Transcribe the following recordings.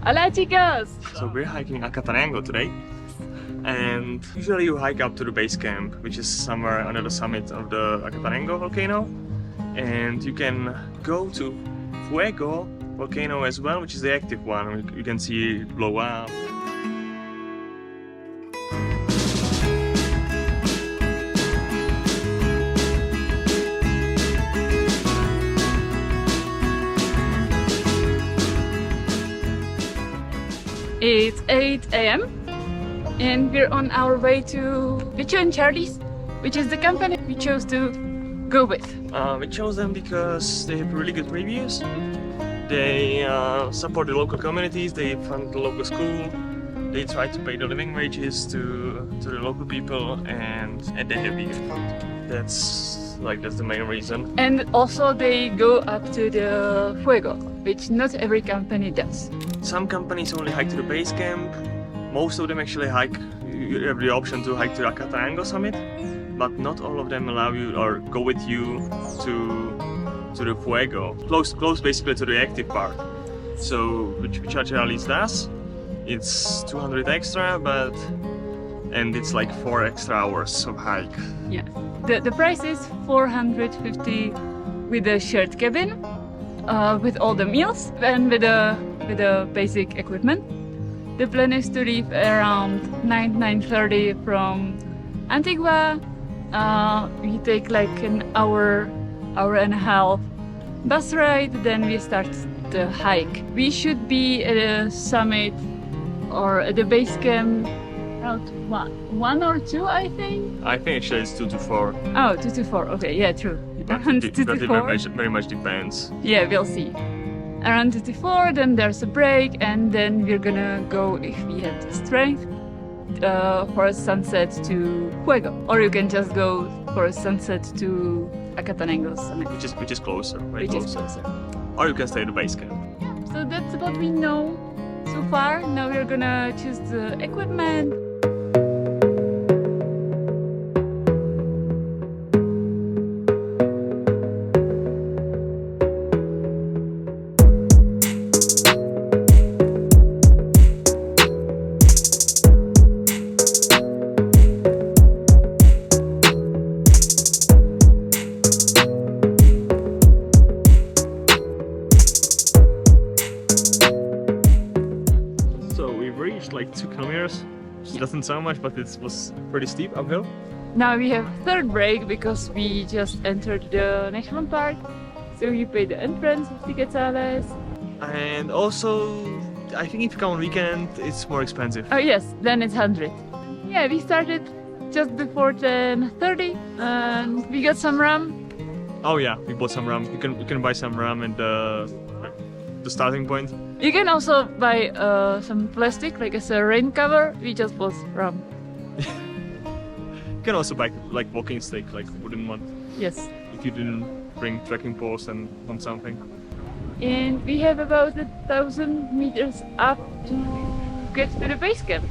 Hola chicos! So we're hiking Acatenango today, and usually you hike up to the base camp, which is somewhere under the summit of the Acatenango volcano, and you can go to Fuego volcano as well, which is the active one. You can see it blow up. It's 8 a.m. and we're on our way to Bicho and Charlie's, which is the company we chose to go with. We chose them because they have really good reviews. They support the local communities, they fund the local school, they try to pay the living wages to the local people, and they have vegan food. That's the main reason. And also they go up to the Fuego, which not every company does. Some companies only hike to the base camp. Most of them actually hike. You have the option to hike to the Acatenango summit, but not all of them allow you or go with you to the Fuego, close basically to the active part. So which Charlie's does. It's 200 extra, and it's like 4 extra hours of hike. Yeah, the price is 450 with a shared cabin, with all the meals and with the basic equipment. The plan is to leave around 9:30 from Antigua. We take like an hour and a half bus ride, then we start the hike. We should be at a summit or at the base camp around 1 or 2, I think. I think actually it's 2 to 4. Oh, 2 to 4. Okay, yeah, true. Around 2 to 4. Very much depends. Yeah, we'll see. Around 2 to 4, then there's a break, and then we're gonna go, if we have the strength, for a sunset to Fuego. Or you can just go for a sunset to Acatenango summit. Which is closer, way Which is closer. closer. Or you can stay at the base camp. So that's what we know so far. Now we're gonna choose the equipment. Like 2 kilometers. It doesn't sound much, but it was pretty steep uphill. Now we have third break because we just entered the national park. So you pay the entrance, 50 quetzales. And also, I think if you come on weekend, it's more expensive. Oh yes, then it's 100. Yeah, we started just before 10:30 and we got some rum. Oh yeah, we bought some rum. You can buy some rum at the starting point. You can also buy some plastic, like as a rain cover. We just bought rum. You can also buy like walking stick, like wooden one. Yes. If you didn't bring trekking poles and on something. And we have about 1,000 meters up to get to the base camp.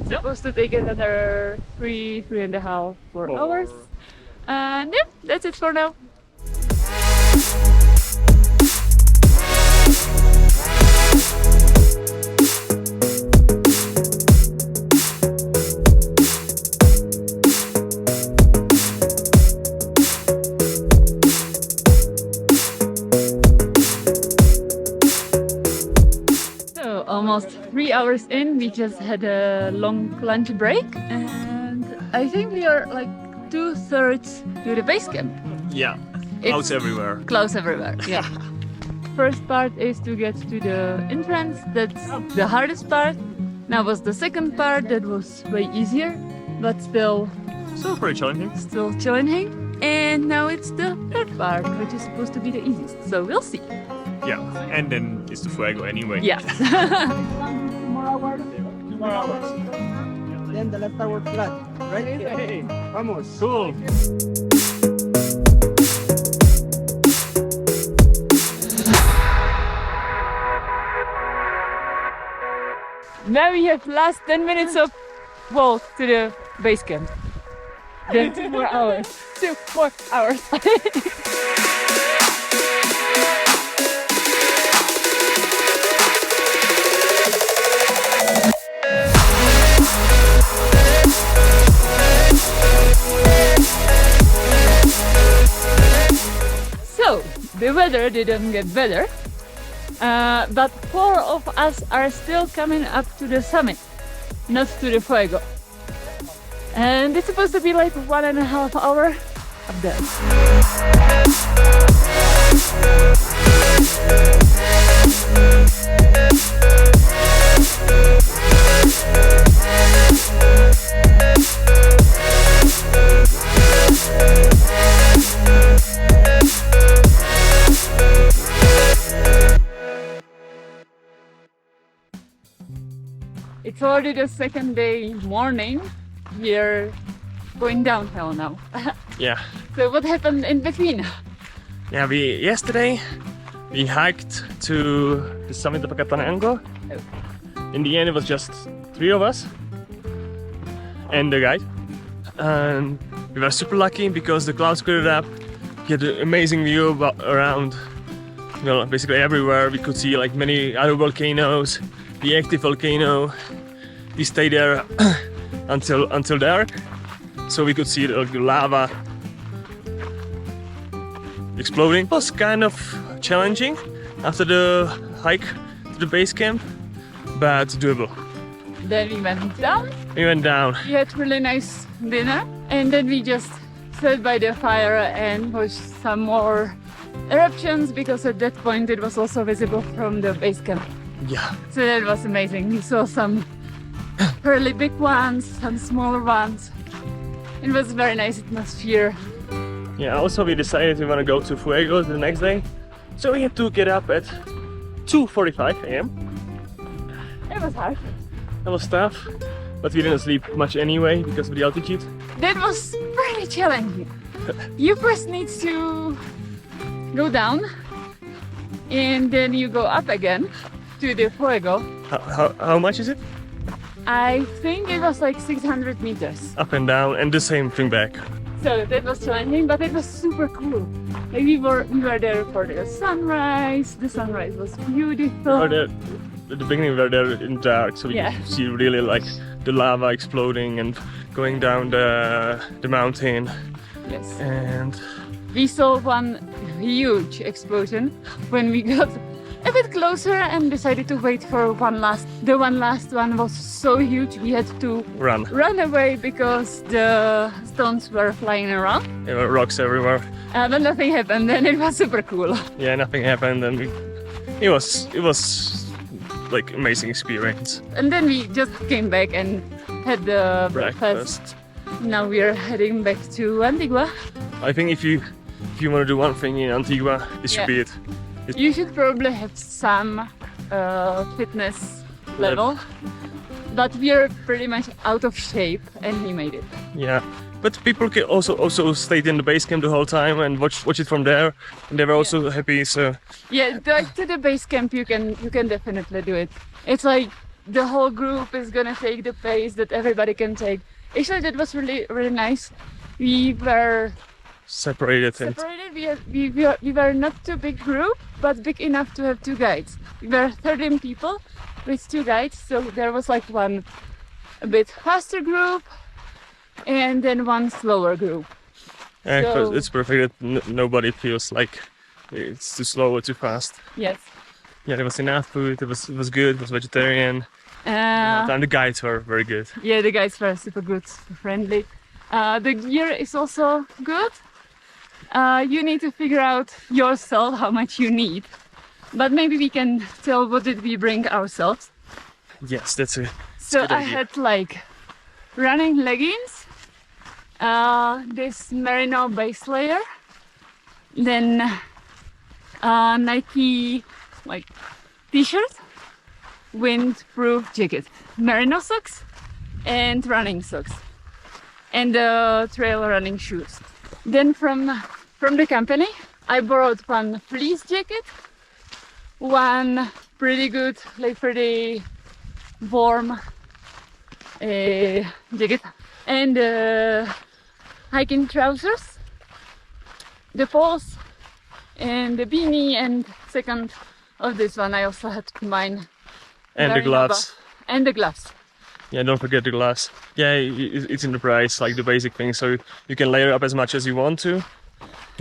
It's supposed to take another 3.5, 4 hours. And yeah, that's it for now. Almost 3 hours in, we just had a long lunch break, and I think we are like 2/3 to the base camp. Yeah, clouds everywhere. Clouds everywhere, yeah. First part is to get to the entrance. That's the hardest part. Now was the second part that was way easier, but still pretty challenging. Still challenging. And now it's the third part, which is supposed to be the easiest. So we'll see. Yeah, and then it's the Fuego anyway. Yeah. 2 more hours. Then the left tower flat, right? Hey, Vamos. cool. Now we have last 10 minutes of walk to the base camp. Then 2 more hours. 2 more hours. weather didn't get better, but 4 of us are still coming up to the summit, not to the Fuego. And it's supposed to be like 1.5 hours up there. It's already the second day morning. We're going downhill now. Yeah. So what happened in between? Yeah, yesterday we hiked to the summit of Acatenango. In the end, it was just 3 of us and the guide. And we were super lucky because the clouds cleared up. We had an amazing view around, well, basically everywhere. We could see like many other volcanoes, the active volcano. We stayed there until dark, so we could see the lava exploding. It was kind of challenging after the hike to the base camp, but doable. Then we went down. We went down. We had really nice dinner, and then we just sat by the fire and watched some more eruptions, because at that point it was also visible from the base camp. Yeah. So that was amazing. We saw some really big ones, some smaller ones. It was a very nice atmosphere. Yeah, also we decided we want to go to Fuego the next day. So we had to get up at 2:45 a.m. It was hard. That was tough, but we didn't sleep much anyway because of the altitude. That was very challenging. You first need to go down and then you go up again to the Fuego. How much is it? I think it was like 600 meters. Up and down, and the same thing back. So that was challenging, but it was super cool. Like we were there for the sunrise. The sunrise was beautiful. At the beginning we were there in dark, so we could see really like the lava exploding and going down the mountain. Yes. And we saw one huge explosion when we got a bit closer and decided to wait for one last. The last one was so huge we had to run away because the stones were flying around. There were rocks everywhere. But nothing happened, and it was super cool. Yeah, nothing happened, and it was like amazing experience. And then we just came back and had the breakfast. Now we are heading back to Antigua. I think if you want to do one thing in Antigua, this should be it. You should probably have some fitness level, but we are pretty much out of shape, and we made it. Yeah, but people can also stayed in the base camp the whole time and watch it from there, and they were also happy. So yeah, to the base camp you can definitely do it. It's like the whole group is gonna take the pace that everybody can take. Actually, that was really nice. We were separated. We were not too big group, but big enough to have 2 guides. We were 13 people with 2 guides, so there was like one a bit faster group and then one slower group. So it's perfect that nobody feels like it's too slow or too fast. Yes. Yeah, there was enough food. It was good. It was vegetarian. And the guides were very good. Yeah, the guides were super good, super friendly. The gear is also good. You need to figure out yourself how much you need, but maybe we can tell what did we bring ourselves. Yes, that's a so I had like running leggings, this merino base layer, then Nike like t-shirt, windproof jacket, merino socks and running socks, and trail running shoes. Then from the company I borrowed one fleece jacket, one pretty good, like pretty warm jacket, and hiking trousers, the poles and the beanie, and second of this one I also had mine. And the gloves. And the gloves. Yeah, don't forget the gloves. Yeah, it's in the price, like the basic thing, so you can layer up as much as you want to.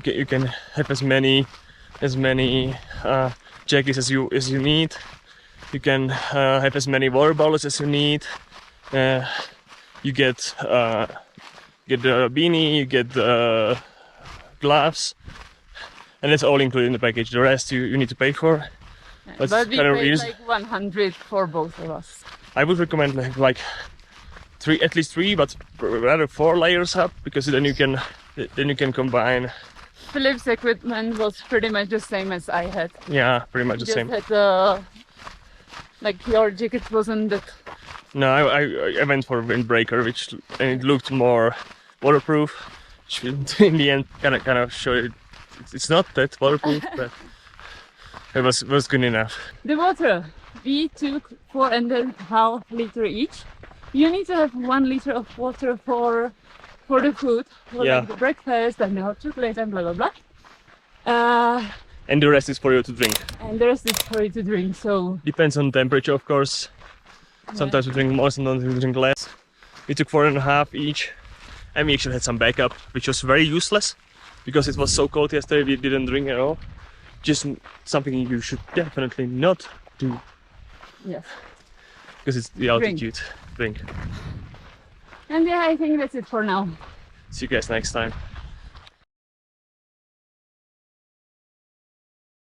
You can have as many as many jackets as you need. You can have as many water bottles as you need. You get the beanie, you get the gloves, and it's all included in the package. The rest you need to pay for. But we paid like 100 for both of us. I would recommend like at least three, but rather 4 layers up, because then you can combine. Philip's equipment was pretty much the same as I had. Yeah, pretty much the Just same. had like your jacket wasn't that. No, I went for a windbreaker, and it looked more waterproof, which in the end kind of showed it's not that waterproof, but it was good enough. The water, we took 4.5 liters each. You need to have 1 liter of water for the food, for Yeah. like the breakfast and the hot chocolate and blah blah blah. And the rest is for you to drink. And the rest is for you to drink. So Depends on temperature, of course. Sometimes we drink more, sometimes we drink less. We took 4.5 each, and we actually had some backup, which was very useless because it was so cold yesterday. We didn't drink at all. Just something you should definitely not do. yes. Because it's the altitude. Drink. And yeah, I think that's it for now. See you guys next time.